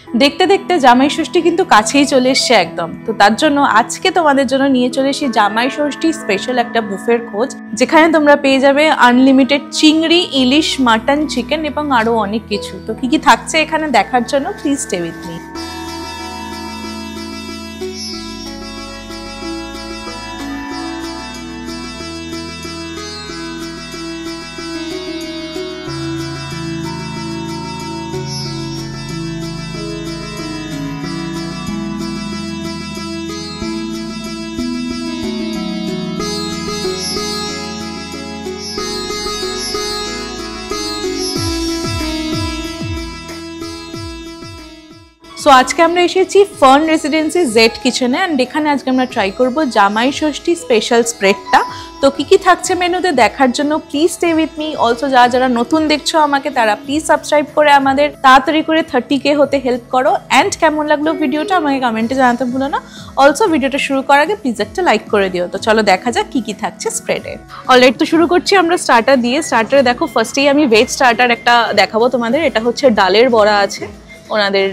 দেখতে দেখতে জামাই ষষ্ঠী কিন্তু কাছেই চলে এসছে একদম। তো তার জন্য আজকে তোমাদের জন্য নিয়ে চলে এসেছি জামাই ষষ্ঠী স্পেশাল একটা বুফের খোঁজ, যেখানে তোমরা পেয়ে যাবে আনলিমিটেড চিংড়ি, ইলিশ, মাটন, চিকেন এবং আরো অনেক কিছু। তো কি কি থাকছে এখানে দেখার জন্য please stay with me. So আজকে আমরা এসেছি ফার্ন রেসিডেন্সি জেড কিচেনে, অ্যান্ড এখানে আজকে আমরা ট্রাই করব জামাই ষষ্ঠী স্পেশাল স্প্রেডটা। তো কি কি থাকছে মেনুতে দেখার জন্য please stay with me. Also যারা নতুন দেখছো আমাকে, তারা প্লিজ সাবস্ক্রাইব করে আমাদের তাড়াতাড়ি করে 30K হতে হেল্প করো। অ্যান্ড কেমন লাগলো ভিডিওটা আমাকে কমেন্টে জানাতে ভুলো না। অলসো ভিডিওটা শুরু করার আগে প্লিজ একটা লাইক করে দিও। তো চলো দেখা যাক কি কি থাকছে স্প্রেডে। অলরাইট, তো শুরু করছি আমরা স্টার্টার দিয়ে। স্টার্টারে দেখো ফার্স্টেই আমি ভেজ স্টার্টার একটা দেখাবো তোমাদের। এটা হচ্ছে ডালের বড়া আছে ওনাদের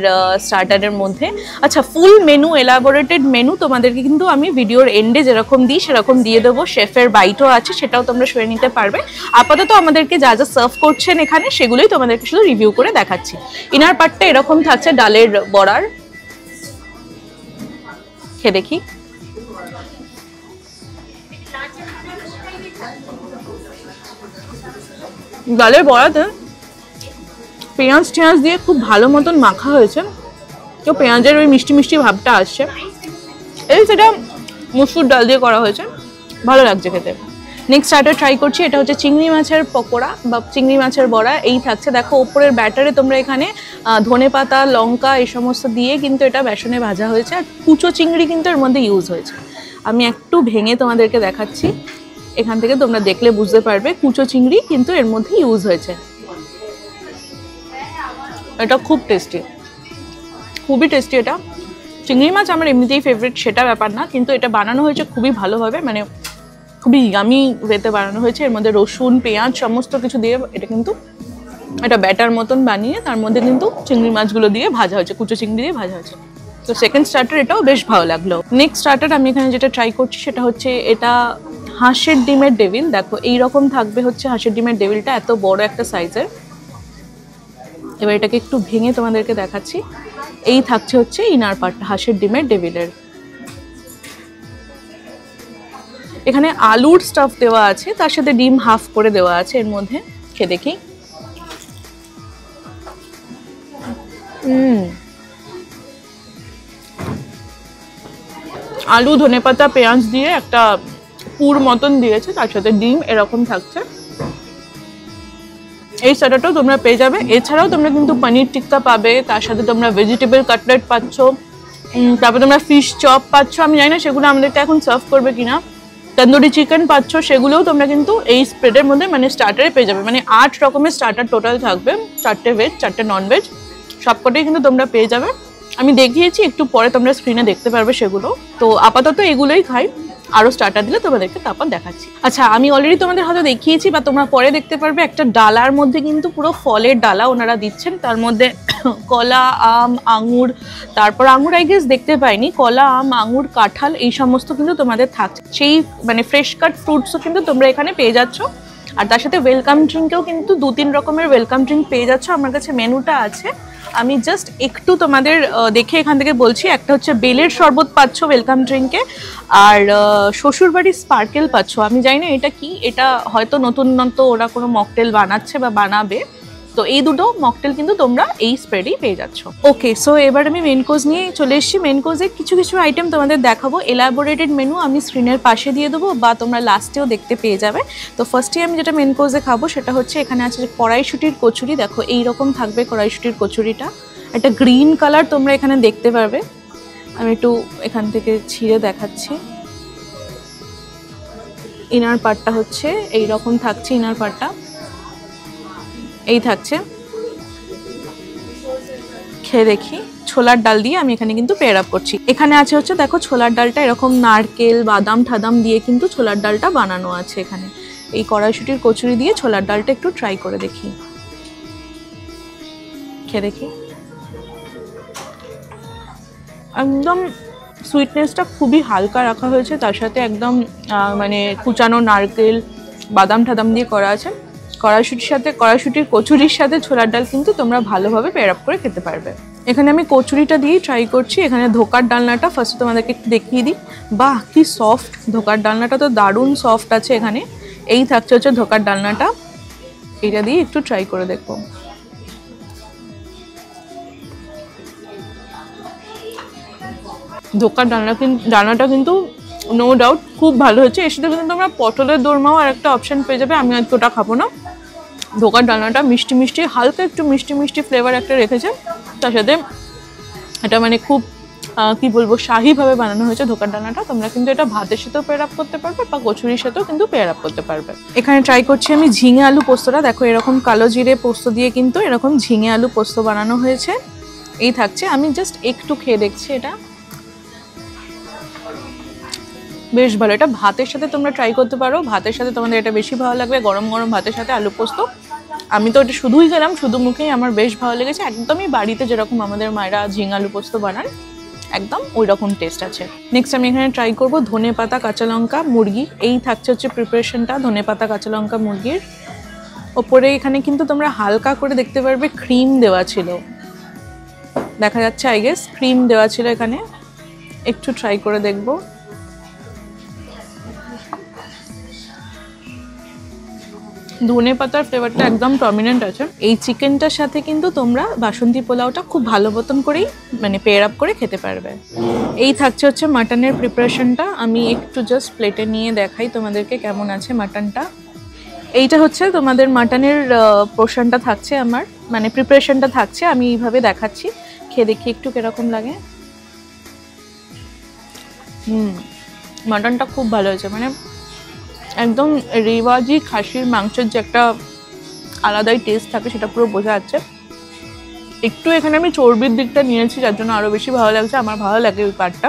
স্টার্টারের মধ্যে। আচ্ছা, ফুল মেনু, এলাবোরেটেড মেনু তোমাদেরকে কিন্তু আমি ভিডিওর এন্ডে যেরকম দিই সেরকম দিয়ে দেবো। শেফের বাইটও আছে, সেটাও তোমরা শুনে নিতে পারবে। আপাতত আমাদেরকে যা যা সার্ভ করছেন এখানে সেগুলোই তোমাদেরকে শুধু রিভিউ করে দেখাচ্ছি। ইনার পার্টটা এরকম থাকছে ডালের বড়ার, খেয়ে দেখি। ডালের বড়াতে পেঁয়াজ টেঁয়াজ দিয়ে খুব ভালো মতন মাখা হয়েছে, তো পেঁয়াজের ওই মিষ্টি মিষ্টি ভাবটা আসছে। এই সেটা মুসুর ডাল দিয়ে করা হয়েছে, ভালো লাগছে খেতে। নেক্সট স্টার্টার ট্রাই করছি, এটা হচ্ছে চিংড়ি মাছের পকোড়া বা চিংড়ি মাছের বড়া। এই থাকছে, দেখো ওপরের ব্যাটারে তোমরা এখানে ধনে পাতা, লঙ্কা এই সমস্ত দিয়ে কিন্তু এটা বেসনে ভাজা হয়েছে, আর কুচো চিংড়ি কিন্তু এর মধ্যে ইউজ হয়েছে। আমি একটু ভেঙে তোমাদেরকে দেখাচ্ছি, এখান থেকে তোমরা দেখলে বুঝতে পারবে কুচো চিংড়ি কিন্তু এর মধ্যে ইউজ হয়েছে। এটা খুব টেস্টি, খুবই টেস্টি। এটা চিংড়ি মাছ আমার এমনিতেই ফেভারিট, সেটা ব্যাপার না, কিন্তু এটা বানানো হয়েছে খুবই ভালোভাবে, মানে খুবই ইয়ামি ওয়েতে বানানো হয়েছে। এর মধ্যে রসুন, পেঁয়াজ সমস্ত কিছু দিয়ে এটা কিন্তু একটা ব্যাটার মতন বানিয়ে তার মধ্যে কিন্তু চিংড়ি মাছগুলো দিয়ে ভাজা হয়েছে, কুচো চিংড়ি দিয়ে ভাজা হয়েছে। তো সেকেন্ড স্টার্টার এটাও বেশ ভালো লাগলো। নেক্সট স্টার্টার আমি এখানে যেটা ট্রাই করছি সেটা হচ্ছে এটা হাঁসের ডিমের ডেভিল। দেখো এইরকম থাকবে হচ্ছে হাঁসের ডিমের ডেভিলটা, এত বড় একটা সাইজের। এবার এটাকে একটু ভেঙে তোমাদেরকে দেখাচ্ছি। এই থাকছে হচ্ছে ইনার পার্টটা হাঁসের ডিমের ডেভিলের। এখানে আলুর স্টাফ দেওয়া আছে, তার সাথে ডিম হাফ করে দেওয়া আছে এর মধ্যে। খেয়ে দেখি। আলু, ধনেপাতা, পেঁয়াজ দিয়ে একটা পুর মতন দিয়েছে, তার সাথে ডিম এরকম থাকছে। এই স্টার্টারটাও তোমরা পেয়ে যাবে। এছাড়াও তোমরা কিন্তু পনির টিক্কা পাবে, তার সাথে তোমরা ভেজিটেবল কাটলেট পাচ্ছ, তারপর তোমরা ফিশ চপ পাচ্ছ। আমি জানি না সেগুলো আমাদেরকে এখন সার্ভ করবে কিনা। তন্দুরি চিকেন পাচ্ছ, সেগুলোও তোমরা কিন্তু এই স্প্রেডের মধ্যে মানে স্টার্টারে পেয়ে যাবে। মানে 8 রকমের স্টার্টার টোটাল থাকবে, 4টে ভেজ, 4টে ননভেজ, সবকটাই কিন্তু তোমরা পেয়ে যাবে। আমি দেখিয়েছি, একটু পরে তোমরা স্ক্রিনে দেখতে পারবে সেগুলো। তো আপাতত এগুলোই খাই, আরও স্টার্টার দিলে তোমাদেরকে তারপর দেখাচ্ছি। আচ্ছা, আমি অলরেডি তোমাদের হয়তো দেখিয়েছি বা তোমরা পরে দেখতে পারবে, একটা ডালার মধ্যে কিন্তু পুরো ফলের ডালা ওনারা দিচ্ছেন। তার মধ্যে কলা, আম, আঙুর, তারপর আঙুর আই গেস দেখতে পাইনি, কলা, আম, আঙুর, কাঁঠাল এই সমস্ত কিন্তু তোমাদের থাকছে। সেই মানে ফ্রেশ কাট ফ্রুটসও কিন্তু তোমরা এখানে পেয়ে যাচ্ছ। আর তার সাথে ওয়েলকাম ড্রিঙ্কেও কিন্তু 2-3 রকমের ওয়েলকাম ড্রিঙ্ক পেয়ে যাচ্ছ। আমার কাছে মেনুটা আছে, আমি জাস্ট একটু তোমাদের দেখে এখান থেকে বলছি। একটা হচ্ছে বেলের শরবত পাচ্ছ ওয়েলকাম ড্রিঙ্কে, আর শ্বশুরবাড়ির স্পার্কেল পাচ্ছ। আমি জানি না এটা কি, এটা হয়তো নতুন ওরা কোনো মকটেল বানাচ্ছে বা বানাবে। তো এই দুটো মকটেল কিন্তু তোমরা এই স্প্রেডেই পেয়ে যাচ্ছ। ওকে, সো এবার আমি মেন কোর্স নিয়ে চলে এসেছি। মেন কোর্সে কিছু কিছু আইটেম তোমাদের দেখাবো। এলাবোরেটেড মেনু আমি স্ক্রিনের পাশে দিয়ে দেবো বা তোমরা লাস্টেও দেখতে পেয়ে যাবে। তো ফার্স্টে আমি যেটা মেন কোর্সে খাবো সেটা হচ্ছে এখানে আছে কড়াইশুঁটির কচুরি। দেখো এইরকম থাকবে কড়াইশুঁটির কচুরিটা, একটা গ্রিন কালার তোমরা এখানে দেখতে পারবে। আমি একটু এখান থেকে ছিঁড়ে দেখাচ্ছি। ইনার পার্টটা হচ্ছে এইরকম থাকছে, ইনার পার্টটা এই থাকছে। খেয়ে দেখি। ছোলার ডাল দিয়ে আমি এখানে কিন্তু পেয়ার আপ করছি। এখানে আছে হচ্ছে দেখো ছোলার ডালটা এরকম নারকেল, বাদাম ঠাদাম দিয়ে কিন্তু ছোলার ডালটা বানানো আছে এখানে। এই কড়াইশুঁটির কচুরি দিয়ে ছোলার ডালটা একটু ট্রাই করে দেখি, খেয়ে দেখি। একদম সুইটনেসটা খুবই হালকা রাখা হয়েছে, তার সাথে একদম মানে কুচানো নারকেল বাদাম টাদাম দিয়ে করা আছে। কড়াইশুটির কচুরির সাথে ছোলার ডাল কিন্তু তোমরা ভালোভাবে পেয়ার আপ করে খেতে পারবে। এখানে আমি কচুরিটা দিয়েই ট্রাই করছি। এখানে ধোকার ডালনাটা ফার্স্টে তোমাদেরকে একটু দেখিয়ে দিই। বাহ, কি সফট! ধোকার ডালনাটা তো দারুণ সফট আছে এখানে। এই থাকছে হচ্ছে ধোকার ডালনাটা, এটা দিয়ে একটু ট্রাই করে দেখবো। ধোকার ডালনাটা কিন্তু নো ডাউট খুব ভালো হচ্ছে। এর সাথে কিন্তু তোমরা পটলের দোরমাও আর একটা অপশন পেয়ে যাবে। আমি আজকে ওটা খাবো না। ধোকার ডালনাটা মিষ্টি মিষ্টি, হালকা একটু মিষ্টি মিষ্টি ফ্লেভার একটা রেখেছে। তার সাথে এটা মানে খুব কি বলবো, শাহিভাবে বানানো হয়েছে ধোকার ডালনাটা। তোমরা কিন্তু এটা ভাতের সাথেও পেয়ার আপ করতে পারবে বা কচুরির সাথেও কিন্তু পেয়ার আপ করতে পারবে। এখানে ট্রাই করছি আমি ঝিঙে আলু পোস্তটা। দেখো এরকম কালো জিরে পোস্ত দিয়ে কিন্তু এরকম ঝিঙে আলু পোস্ত বানানো হয়েছে। এই থাকছে, আমি জাস্ট একটু খেয়ে দেখছি। এটা বেশ ভালো। এটা ভাতের সাথে তোমরা ট্রাই করতে পারো, ভাতের সাথে তোমাদের এটা বেশি ভালো লাগবে, গরম গরম ভাতের সাথে আলু পোস্ত। আমি তো এটা শুধুই খেলাম, শুধু মুখেই আমার বেশ ভালো লেগেছে। একদমই বাড়িতে যেরকম আমাদের মায়েরা ঝিঙে আলু পোস্ত বানান একদম ওই রকম টেস্ট আছে। নেক্সট আমি এখানে ট্রাই করবো ধনে পাতা কাঁচা লঙ্কা মুরগি। এই থাকছে হচ্ছে প্রিপারেশনটা ধনে পাতা কাঁচা লঙ্কা মুরগির। ওপরে এখানে কিন্তু তোমরা হালকা করে দেখতে পারবে ক্রিম দেওয়া ছিল, দেখা যাচ্ছে আই গেস ক্রিম দেওয়া ছিল এখানে। একটু ট্রাই করে দেখবো। ধনে পাতার ফ্লেভারটা একদম প্রমিনেন্ট আছে। এই চিকেনটার সাথে কিন্তু তোমরা বাসন্তী পোলাওটা খুব ভালো মতন করেই মানে পেয়ার আপ করে খেতে পারবে। এই থাকছে হচ্ছে মাটনের প্রিপারেশনটা। আমি একটু জাস্ট প্লেটে নিয়ে দেখাই তোমাদেরকে কেমন আছে মাটনটা। এইটা হচ্ছে তোমাদের মাটনের পোর্শনটা থাকছে আমার, মানে প্রিপারেশনটা থাকছে। আমি এইভাবে দেখাচ্ছি, খেয়ে দেখি একটু কিরকম লাগে। মাটনটা খুব ভালো হয়েছে, মানে একদম রেওয়াজি খাসির মাংসের যে একটা আলাদাই টেস্ট থাকে সেটা পুরো বোঝা যাচ্ছে। একটু এখানে আমি চর্বির দিকটা নিয়েছি, যার জন্য আরও বেশি ভালো লাগছে। আমার ভালো লাগে ওই পার্টটা।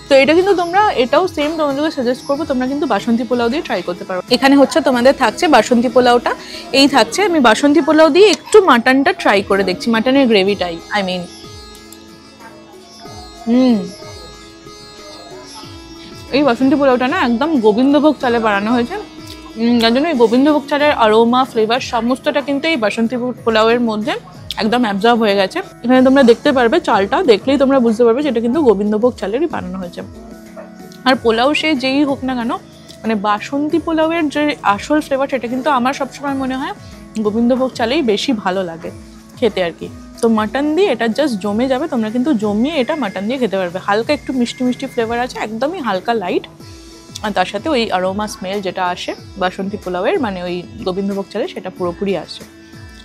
তো এটা কিন্তু তোমরা, এটাও সেম তোমাদেরকে সাজেস্ট করবো, তোমরা কিন্তু বাসন্তী পোলাও দিয়ে ট্রাই করতে পারো। এখানে হচ্ছে তোমাদের থাকছে বাসন্তী পোলাওটা। এই থাকছে, আমি বাসন্তী পোলাও দিয়ে একটু মাটনটা ট্রাই করে দেখছি, মাটনের গ্রেভিটাই আই মিন। এই বাসন্তী পোলাওটা না একদম গোবিন্দভোগ চালে বানানো হয়েছে, যার জন্য এই গোবিন্দভোগ চালের আরোমা ফ্লেভার সমস্তটা কিন্তু এই বাসন্তী পোলাওয়ের মধ্যে একদম অ্যাবজর্ব হয়ে গেছে। এখানে তোমরা দেখতে পারবে, চালটা দেখলেই তোমরা বুঝতে পারবে যেটা কিন্তু গোবিন্দভোগ চালেরই বানানো হয়েছে। আর পোলাও সে যেই হোক না কেন, মানে বাসন্তী পোলাওয়ের যে আসল ফ্লেভার সেটা কিন্তু আমার সবসময় মনে হয় গোবিন্দভোগ চালেই বেশি ভালো লাগে খেতে আর কি। তো মাটন দিয়ে এটা জাস্ট জমে যাবে, তোমরা কিন্তু জমিয়ে এটা মাটন দিয়ে খেতে পারবে। হালকা একটু মিষ্টি মিষ্টি ফ্লেভার আছে, একদমই হালকা লাইট। আর তার সাথে ওই অ্যারোমা স্মেল যেটা আসে বাসন্তী পোলাওয়ের, মানে ওই গোবিন্দভোগ চালে, সেটা পুরোপুরি আসে।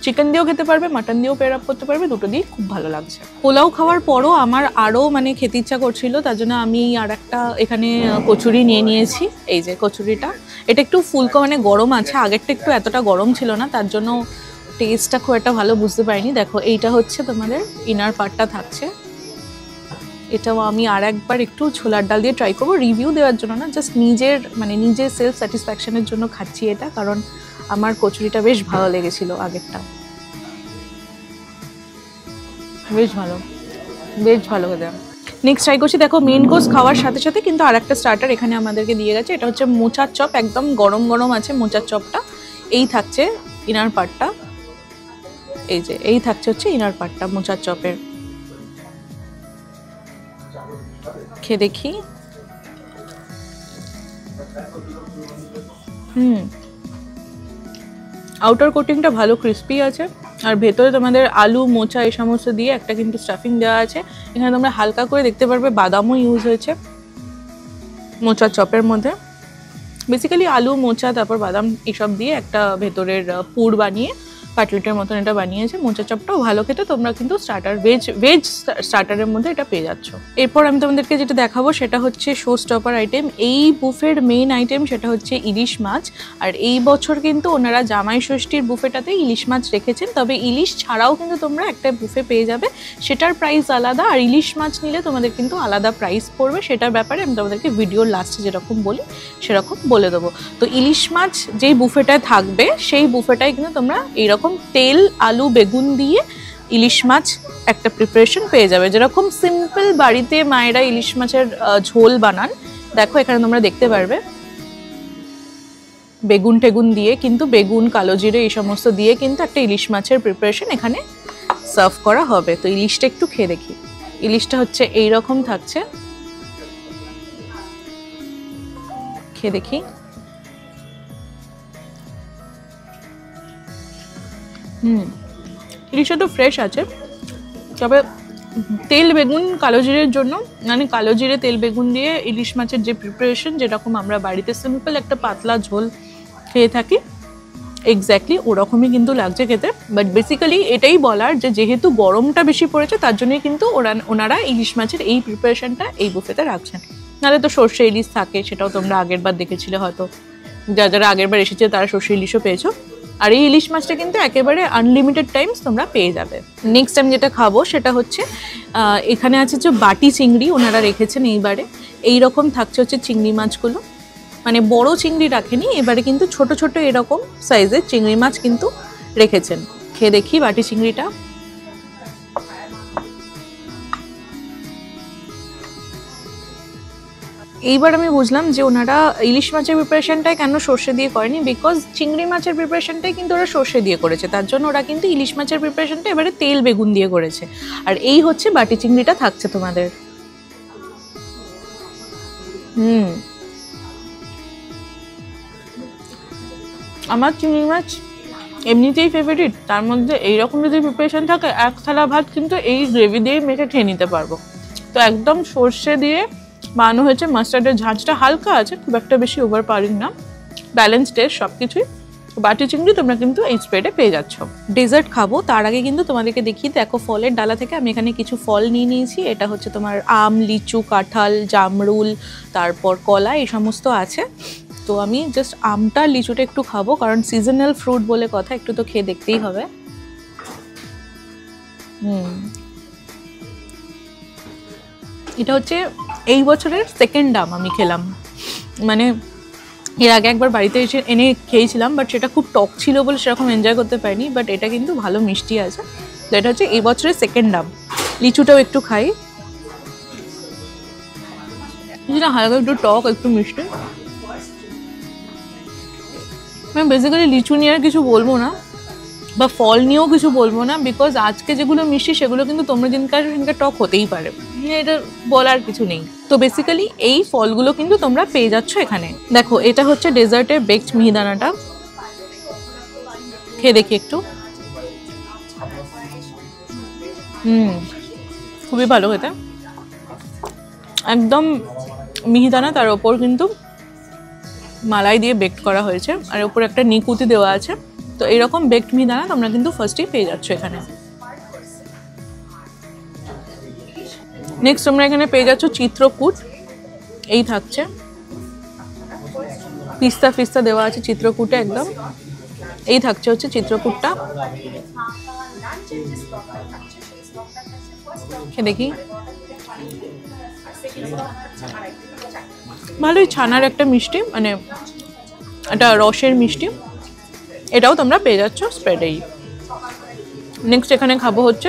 চিকেন দিয়েও খেতে পারবে, মাটন দিয়েও পেয়ার আপ করতে পারবে, দুটো দিয়ে খুব ভালো লাগছে। পোলাও খাওয়ার পরও আমার আরও মানে খেতে ইচ্ছা করছিল, তার জন্য আমি আর একটা এখানে কচুরি নিয়ে নিয়েছি। এই যে কচুরিটা, এটা একটু ফুলকো মানে গরম আছে, আগেরটা একটু এতটা গরম ছিল না, তার জন্য টেস্টটা খুব একটা ভালো বুঝতে পারিনি। দেখো এইটা হচ্ছে তোমাদের ইনার পার্টটা থাকছে। এটাও আমি আর একবার একটু ছোলার ডাল দিয়ে ট্রাই করবো, রিভিউ দেওয়ার জন্য না, জাস্ট নিজের সেলফ স্যাটিসফ্যাকশনের জন্য খাচ্ছি এটা, কারণ আমার কচুরিটা বেশ ভালো লেগেছিল আগেরটা। বেশ ভালো খেতে। নেক্সট ট্রাই করছি। দেখো মেন কোর্স খাওয়ার সাথে সাথে কিন্তু আর একটা স্টার্টার এখানে আমাদেরকে দিয়ে গেছে। এটা হচ্ছে মোচার চপ, একদম গরম গরম আছে মোচার চপটা। এই থাকছে ইনার পার্টটা, এই যে এই থাকছে হচ্ছে ইনার পার্টটা মোচার চপের। খেয়ে দেখি। আউটার কোটিংটা ভালো ক্রিস্পি আছে, আর ভেতরে তোমাদের আলু মোচা এই সমস্ত দিয়ে একটা কিন্তু স্টাফিং দেওয়া আছে। এখানে তোমরা হালকা করে দেখতে পারবে বাদামও ইউজ হয়েছে মোচার চপের মধ্যে। বেসিক্যালি আলু মোচা তারপর বাদাম এসব দিয়ে একটা ভেতরের পুর বানিয়ে কাটলেটের মতন এটা বানিয়েছে। মোচা চপটাও ভালো খেতে, তোমরা কিন্তু স্টার্টার ভেজ স্টার্টারের মধ্যে এটা পেয়ে যাচ্ছ। এরপর আমি তোমাদেরকে যেটা দেখাবো সেটা হচ্ছে শো স্টপার আইটেম। এই বুফের মেইন আইটেম সেটা হচ্ছে ইলিশ মাছ। আর এই বছর কিন্তু ওনারা জামাই ষষ্ঠীর বুফেটাতে ইলিশ মাছ রেখেছেন, তবে ইলিশ ছাড়াও কিন্তু তোমরা একটা বুফে পেয়ে যাবে, সেটার প্রাইস আলাদা। আর ইলিশ মাছ নিলে তোমাদের কিন্তু আলাদা প্রাইস পড়বে, সেটার ব্যাপারে আমি তোমাদেরকে ভিডিওর লাস্টে যেরকম বলি সেরকম বলে দেবো। তো ইলিশ মাছ যেই বুফেটায় থাকবে সেই বুফেটায় কিন্তু তোমরা এইরকম তেল আলু বেগুন দিয়ে ইলিশ মাছ একটা প্রিপারেশন পেয়ে যাবে, যেরকম সিম্পল বাড়িতে মায়েরা ইলিশ মাছের ঝোল বানান। দেখো এখানে তোমরা দেখতে পারবে বেগুন টেগুন দিয়ে, কিন্তু বেগুন কালো জিরে এই সমস্ত দিয়ে কিন্তু একটা ইলিশ মাছের প্রিপারেশন এখানে সার্ভ করা হবে। তো ইলিশটা একটু খেয়ে দেখি। ইলিশটা হচ্ছে এই রকম থাকছে, খেয়ে দেখি। ইলিশটা তো ফ্রেশ আছে, তবে তেল বেগুন কালো জিরের জন্য, মানে কালো জিরে তেল বেগুন দিয়ে ইলিশ মাছের যে প্রিপারেশন, যেরকম আমরা বাড়িতে সিম্পল একটা পাতলা ঝোল খেয়ে থাকি, এক্স্যাক্টলি ওরকমই কিন্তু লাগছে খেতে। বাট বেসিক্যালি এটাই বলার যে যেহেতু গরমটা বেশি পড়েছে তার জন্যই কিন্তু ওনারা ইলিশ মাছের এই প্রিপারেশনটা এই বুফেতে রাখছেন। নাহলে তো সর্ষে ইলিশ থাকে, সেটাও তোমরা আগের বার দেখেছিলে হয়তো, যারা আগের বার এসেছে তারা সর্ষে ইলিশও পেয়েছো। আর এই ইলিশ মাছটা কিন্তু একেবারে আনলিমিটেড টাইমস তোমরা পেয়ে যাবে। নেক্সট টাইম যেটা খাবো সেটা হচ্ছে এখানে আছে যে বাটি চিংড়ি ওনারা রেখেছেন এইবারে। এইরকম থাকছে হচ্ছে চিংড়ি মাছগুলো, মানে বড় চিংড়ি রাখেনি এবারে, কিন্তু ছোট ছোট এরকম সাইজের চিংড়ি মাছ কিন্তু রেখেছেন। খেয়ে দেখি বাটি চিংড়িটা। এইবার আমি বুঝলাম যে ওনারা ইলিশ মাছের প্রিপারেশনটাই কেন সর্ষে দিয়ে করেনি, বিকজ চিংড়ি মাছের প্রিপারেশনটাই কিন্তু ওরা সর্ষে দিয়ে করেছে, তার জন্য ওরা কিন্তু ইলিশ মাছের প্রিপারেশনটা এবারে তেল বেগুন দিয়ে করেছে। আর এই হচ্ছে বাটি চিংড়িটা থাকছে তোমাদের। আমার চিংড়ি মাছ এমনিতেই ফেভারিট, তার মধ্যে এইরকম যদি প্রিপারেশন থাকে এক থালা ভাত কিন্তু এই গ্রেভি দিয়েই মেখে খেয়ে নিতে পারবো। তো একদম সর্ষে দিয়ে বানানো হয়েছে, মাস্টার্ডের ঝাঁঝটা হালকা আছে, খুব একটা বেশি ওভার পাওয়ারিং না, ব্যালেন্স টেস্ট সব কিছুই। বাটি চিংড়ি তোমরা কিন্তু এই স্প্রেডে পেয়ে যাচ্ছ। ডেজার্ট খাবো তার আগে কিন্তু তোমাদেরকে দেখিয়ে, দেখো ফলের ডালা থেকে আমি এখানে কিছু ফল নিয়ে নিয়েছি। এটা হচ্ছে তোমার আম, লিচু, কাঁঠাল, জামরুল, তারপর কলা, এই সমস্ত আছে। তো আমি জাস্ট আমটা লিচুটা একটু খাবো, কারণ সিজনাল ফ্রুট বলে কথা, একটু তো খেয়ে দেখতেই হবে। এটা হচ্ছে এই বছরের সেকেন্ড আম আমি খেলাম, মানে এর আগে একবার বাড়িতে এসে এনে খেয়েছিলাম, বাট সেটা খুব টক ছিল বলে সেরকম এনজয় করতে পারিনি, বাট এটা কিন্তু ভালো মিষ্টি আছে। তো এটা হচ্ছে এই বছরের সেকেন্ড আম। লিচুটাও একটু খাই, যেটা হালকা একটু টক একটু মিষ্টি। আমি বেসিক্যালি লিচু নিয়ে আর কিছু বলবো না, বা ফল নিয়েও কিছু বলবো না, বিকজ আজকে যেগুলো মিষ্টি সেগুলো কিন্তু তোমরা দিনকার টক হতেই পারে, এটা বলার কিছু নেই। তো বেসিক্যালি এই ফলগুলো কিন্তু তোমরা পেয়ে যাচ্ছ এখানে। দেখো এটা হচ্ছে ডেজার্টের বেকড মিহিদানাটা, খেয়ে দেখি একটু। খুবই ভালো খেতে, একদম মিহিদানা, তার ওপর কিন্তু মালাই দিয়ে বেকড করা হয়েছে, আর ওপর একটা নিকুতি দেওয়া আছে। তো এইরকম বেকড মিহিদানা তোমরা কিন্তু ফার্স্টেই পেয়ে যাচ্ছ এখানে। নেক্সট তোমরা এখানে পেয়ে যাচ্ছ চিত্রকূট, এই থাকছে পিস্তা ফিস্তা দেওয়া আছে চিত্রকূটে একদম, এই থাকছে হচ্ছে চিত্রকূটটা। দেখি ভালোই ছানার একটা মিষ্টি, মানে একটা রসের মিষ্টি, এটাও তোমরা পেয়ে যাচ্ছ স্প্রেডেই। নেক্সট এখানে খাবো হচ্ছে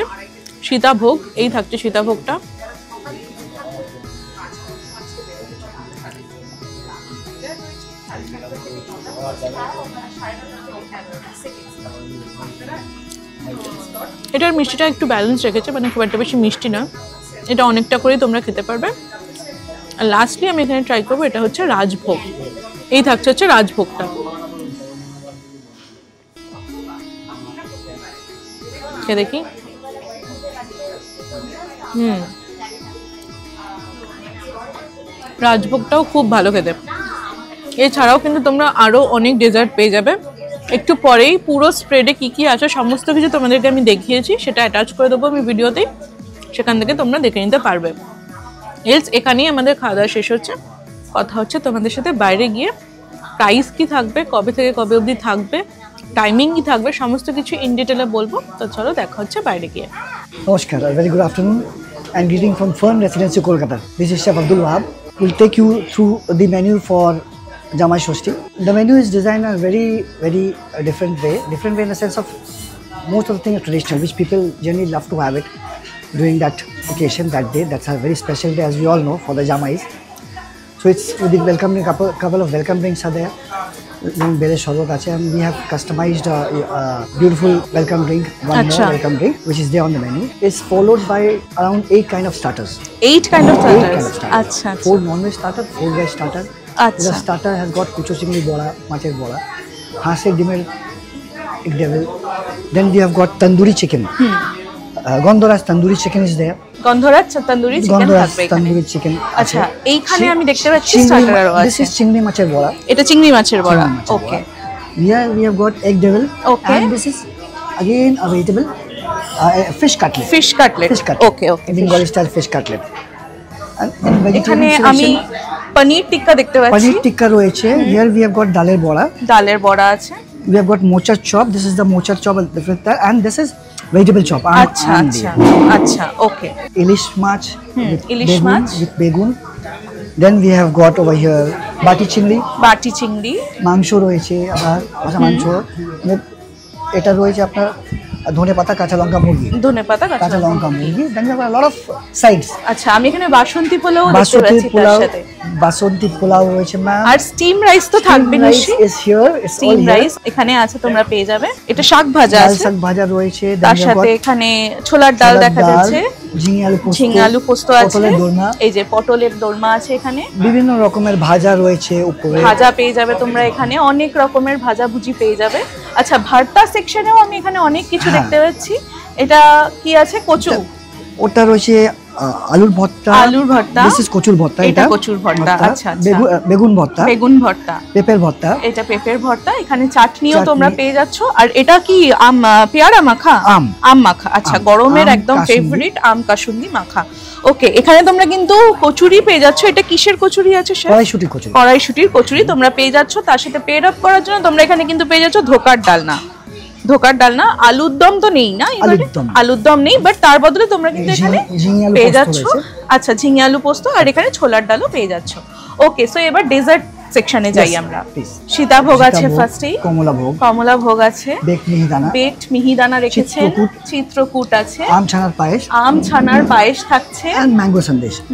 সীতাভোগ, এই থাকছে সীতাভোগটা। এটার মিষ্টিটা একটু ব্যালেন্স রেখেছে, মানে খুব একটা বেশি মিষ্টি না, এটা অনেকটা করেই তোমরা খেতে পারবে। আর লাস্টলি আমি এখানে ট্রাই করবো, এটা হচ্ছে রাজভোগ, এই থাকছে হচ্ছে রাজভোগটা। দেখি রাজভোগটাও খুব ভালো খেতে। এছাড়াও কিন্তু তোমরা আরো অনেক ডেজার্ট পেয়ে যাবে। একটু পরেই পুরো স্প্রেডে কি কি আছে সমস্ত কিছু তোমাদেরকে আমি দেখিয়েছি, সেটা অ্যাটাচ করে দেবো আমি ভিডিওতেই, সেখান থেকে তোমরা দেখে নিতে পারবে। এলস এখানেই আমাদের খাওয়া দাওয়া শেষ হচ্ছে, কথা হচ্ছে তোমাদের সাথে বাইরে গিয়ে। প্রাইস কি থাকবে, কবে থেকে কবে অবধি থাকবে, টাইমিং কি থাকবে, সমস্ত কিছু ইন ডিটেলে বলবো। তো চলো দেখা হচ্ছে বাইরে গিয়ে। নমস্কার, very good afternoon and greeting from Fern Residency, Kolkata. This is Chef Abdul Wahab. We'll take you through the menu for Jamai Shoshti. The menu is designed in a very different way in the sense of most of the things are traditional, which people generally love to have it during that occasion, that day. That's a very special day, as we all know, for the Jamais. So it's with the welcome drink, couple of welcome drinks are there. And we have customized a beautiful welcome drink, one more welcome drink, which is there on the menu. It's followed by around 8 kind of starters. 8 kind of starters. 8 kind of starters. 4 non-veg starter, 4 veg starter. The starter has got kucho chingri bola, macher bola, hase dimer ek devil. Then we have got tandoori chicken. Gondoras tandoori chicken is there. Gondhoraj tandoori chicken থাকবে এখানে। tandoori chicken. আচ্ছা, এইখানে আমি দেখতে পাচ্ছি স্টার্টারও আছে। This is chingri macher bola. এটা চিংড়ি মাছের বড়া। ওকে। Here we have got egg devil. Okay. And this is again a vegetable fish cutlet. Fish cutlet. Okay, okay. Bengali style fish cutlet. And এখানে আমি পনির টিক্কা দেখতে পাচ্ছি। পনির টিক্কা রয়েছে। Here we have got ডালের বড়া। ডালের বড়া আছে। We have got mocha chop. This is the mocha chop, different type, and this is vegetable chop. আচ্ছা আচ্ছা আচ্ছা, ওকে। Ilish mach. Ilish mach with begun. Then we have got over here বাটি চিংড়ি। বাটি চিংড়ি। মাংস রয়েছে, আবার মাংস। এটা রয়েছে আপনার ধনে পাতা, কাঁচা লঙ্কা, মুরগি। ধনে পাতা, কাঁচা লঙ্কা, মুরগি। Then we have a lot of sides. আচ্ছা, আমি এখানে বাসন্তী পোলাও দেখতে পাচ্ছি তার সাথে। বাসন্তী পোলাও রয়েছে ম্যাম। আর স্টিম রাইস তো থাকবে নিশ্চয়ই। is here. স্টিম রাইস এখানে আছে, তোমরা পেয়ে যাবে। এটা শাক ভাজা আছে। শাক ভাজা রয়েছে। তার সাথে এখানে ছোলার ডাল দেখা যাচ্ছে। ঝিঙে আলু পোস্ত আছে। এই যে পটলের দোরমা আছে এখানে। বিভিন্ন রকমের ভাজা রয়েছে উপরে। ভাজা পেয়ে যাবে তোমরা এখানে, অনেক রকমের ভাজা ভুজি পেয়ে যাবে। আচ্ছা, ভর্তা সেকশনেও আমি এখানে অনেক কিছু দেখতে পাচ্ছি। এটা কি আছে? কচু। ওটা রয়েছে আলুর ভর্তা। আলুর ভর্তা। দিস ইজ কচুর ভর্তা। এটা কচুর ভর্তা। আচ্ছা আচ্ছা। বেগুন ভর্তা। বেগুন ভর্তা। পেঁপের ভর্তা। এটা পেঁপের ভর্তা। এখানে চাটনিও তোমরা পেয়ে যাচ্ছ। আর এটা কি আম পেয়ারা মাখা? আম মাখা। আচ্ছা, গরমের একদম ফেভারিট আম কাসুন্দি মাখা। ওকে, এখানে তোমরা কিন্তু কচুরি পেয়ে যাচ্ছ। এটা কিসের কচুরি আছে? কড়াইশুটির কচুরি। কড়াইশুটির কচুরি তোমরা পেয়ে যাচ্ছ। তার সাথে পেড আপ করার জন্য তোমরা এখানে কিন্তু পেয়ে যাচ্ছ ধোকার ডালনা। ধোকার ডালনা। আলুর দম তো নেই না? আলুর দম নেই, বাট তার বদলে তোমরা কিন্তু এখানে পেয়ে যাচ্ছ। আচ্ছা, ঝিঙে আলু পোস্ত, আর এখানে ছোলার ডালও পেয়ে যাচ্ছ। ওকে, সো এবার ডেজার্ট সেকশনে যাই আমরা। সীতাভোগ আছে ফার্স্টেই। কমলা ভোগ আছে। বেকড মিহিদানা রেখেছেন। চিত্রকূট আছে। আম ছানার পায়েস থাকছে।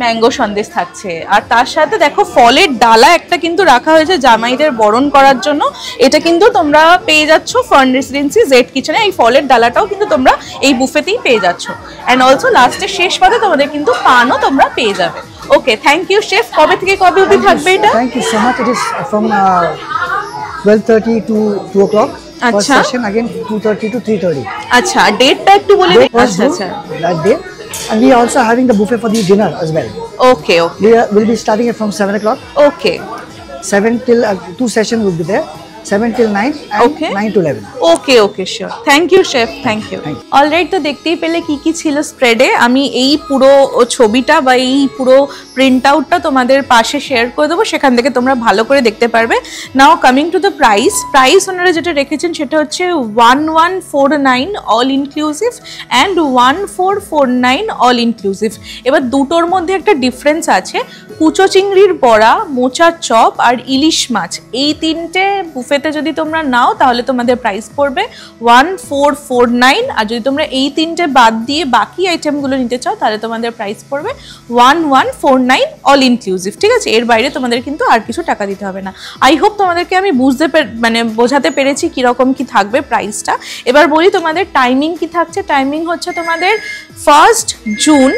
ম্যাঙ্গো সন্দেশ থাকছে। আর তার সাথে দেখো ফলের ডালা একটা কিন্তু রাখা হয়েছে জামাইদের বরণ করার জন্য। এটা কিন্তু তোমরা পেয়ে যাচ্ছ ফার্ন রেসিডেন্সি জেড কিচেনে। এই ফলের ডালাটাও কিন্তু তোমরা এই বুফেতেই পেয়ে যাচ্ছ। অ্যান্ড অলসো লাস্টে শেষ পাতে তোমাদের কিন্তু পানও তোমরা পেয়ে যাবে। Okay, thank you chef. কবে থেকে কবে অবধি থাকবে এটা? Thank you so much. It is from 12:30 to 2 o'clock. First session again 2:30 to 3:30. আচ্ছা, ডেটটা একটু বলে দিন। আচ্ছা আচ্ছা, that day. And we are also having the buffet for the dinner as well. Okay, okay. We'll be starting it from 7 o'clock. Okay. 7 till 2 sessions will be there. 7 till 9 and 9 to 11. Okay, okay, sure. Thank you, chef. Thank you. Alright, তো দেখতেই পেলে কি কি ছিল স্প্রেডে। আমি এই পুরো ছবিটা বা এই পুরো প্রিন্ট আউটটা তোমাদের পাশে শেয়ার করে দেবো, সেখান থেকে তোমরা ভালো করে দেখতে পারবে। নাও কামিং টু দ্য প্রাইস ওনারা যেটা রেখেছেন সেটা হচ্ছে 1149 all inclusive and 1449 all inclusive. এবার দুটোর মধ্যে একটা ডিফারেন্স আছে। কুচো চিংড়ির বড়া, মোচার চপ আর ইলিশ মাছ, এই তিনটে বুফেতে যদি তোমরা নাও তাহলে তোমাদের প্রাইস পড়বে 1449। আর যদি তোমরা এই তিনটে বাদ দিয়ে বাকি আইটেমগুলো নিতে চাও তাহলে তোমাদের প্রাইস পড়বে 1149 অল ইনক্লুসিভ। ঠিক আছে, এর বাইরে তোমাদের কিন্তু আর কিছু টাকা দিতে হবে না। আই হোপ তোমাদেরকে আমি বোঝাতে পেরেছি কীরকম কি থাকবে প্রাইসটা। এবার বলি তোমাদের টাইমিং কি থাকছে। টাইমিং হচ্ছে তোমাদের 1 জুন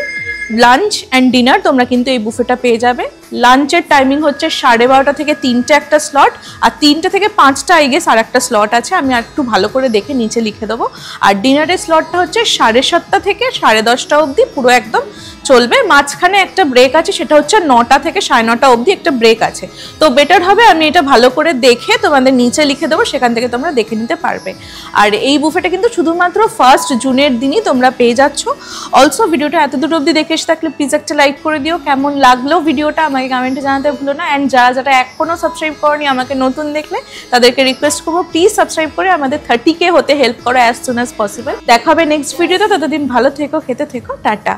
লাঞ্চ অ্যান্ড ডিনার তোমরা কিন্তু এই বুফেটা পেয়ে যাবে। লাঞ্চের টাইমিং হচ্ছে 12:30 থেকে 3টে একটা স্লট, আর 3টে থেকে 5টা আই গেস আর একটা স্লট আছে, আমি আর একটু ভালো করে দেখে নিচে লিখে দেবো। আর ডিনারের স্লটটা হচ্ছে 7:30 থেকে 10:30 অবধি পুরো একদম চলবে। মাঝখানে একটা ব্রেক আছে, সেটা হচ্ছে 9টা থেকে 9:30 অবধি একটা ব্রেক আছে। তো বেটার হবে আমি এটা ভালো করে দেখে তোমাদের নিচে লিখে দেবো, সেখান থেকে তোমরা দেখে নিতে পারবে। আর এই বুফেটা কিন্তু শুধুমাত্র 1 জুনের দিনই তোমরা পেয়ে যাচ্ছ। অলসো ভিডিওটা এত দূর অবধি দেখে এসে থাকলে প্লিজ একটা লাইক করে দিও। কেমন লাগলো ভিডিওটা আমাকে কমেন্টে জানাতে ভুলো না। অ্যান্ড যারা এখনও সাবস্ক্রাইব করনি, আমাকে নতুন দেখলে তাদেরকে রিকোয়েস্ট করবো প্লিজ সাবস্ক্রাইব করে আমাদের 30K হতে হেল্প করো অ্যাজ সুন অ্যাজ পসিবল। দেখা হবে নেক্সট ভিডিওতে। ততদিন ভালো থেকো, খেতে থেকো, টাটা।